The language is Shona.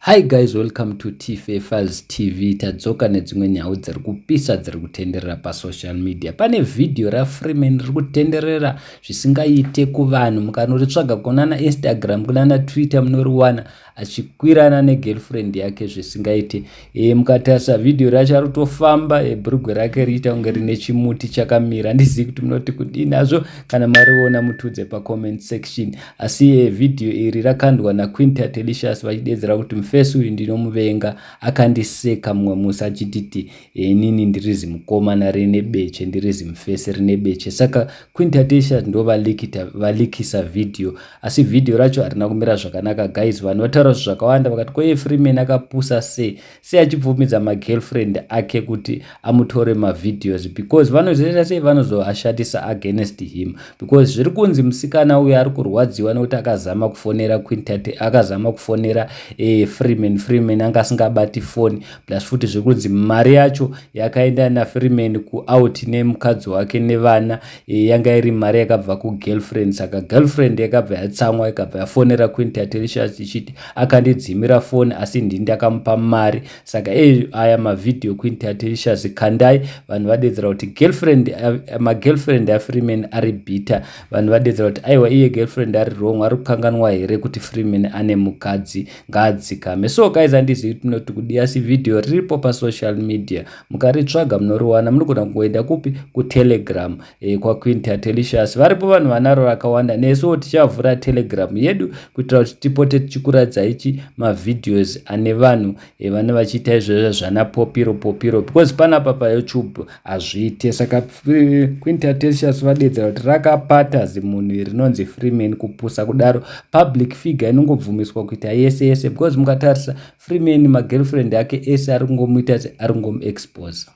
Hi guys, welcome to TFA Files TV. Tadzoka nedzimwe nyau dziri kupisa dziri kutenderera pa social media. Pane video ra Freeman riri kutenderera zvisingaite kuvanhu. Mukanoritsvaga kunana Instagram kunana Twitter munoriwana achikwirana negirlfriend yake zvisingaite. Mukatarisa video racho arikutofamba bhurugwa rake riita kunge rine chimuti chakamira. Handizivi kuti munoti kudini nazvo kana mariona mutudze pa comment section. Asi video iri rakandwa na Quinta Delicious vachidedzera kuti mufesi uyu ndinomuvenga akandiseka mumwe musi achititi inini ndirizi mukomana rine beche ndirizi mufesi rine beche. Saka Quinta Delicious ndo valikisa video, asi video racho harina kumira zvakanaka guys. Vanhu vataura zvakawanda vakati ko Freeman akapusa sei achibvumidza magirlfriend ake kuti amutore mavideos, because vanozoita sei vanozoashatisa against him, because zviri kunzi musikana uyu ari kurwadziwa nekuti akazama kufonera Quinta, akazama kufonera Freeman anga asingabati phone, plus futi zviri kunzi mari yacho yakaenda na Freeman kuout nemukadzi wake nevana yanga iri mari yakabva kugirlfriend. Saka girlfriend yakabva yatsamwa ikabva yafonera Quinta Delicious ichiti akandidzimira phone asi ndini ndakamupa mari. Saka aya mavideo Quinta Delicious kandai. Vanhu vadedzera kuti magirlfriend aFreeman ari bitter. Vanhu vadedzera kuti aiwa iye girlfriend ari wrong, ari kukanganwa here kuti Freeman ane mukadzi ngaadzikame. So guys, handizivi kuti kudi, asi video riripo pa social media, mukaritsvaga munoriwana. Munogona kungoenda kupi kuTelegram kwa Quinta Delicious. Varipo vanhu vanaro rakawanda, nesuwo tichavhura Telegram yedu kuitira kuti tipote tichikuradza ichi mavideos ane vanhu vane vachiita izvozvo zvana popiro, because panapa pa YouTube hazviite. Saka Quinta Delicious vadedzera kuti rakapata zimunhu rinonzi Freeman kupusa kudaro public figure inongobvumiswa kuita yese, because mukatarisa Freeman magirlfriend yake ese ari kungomuita ari kungomuexpose.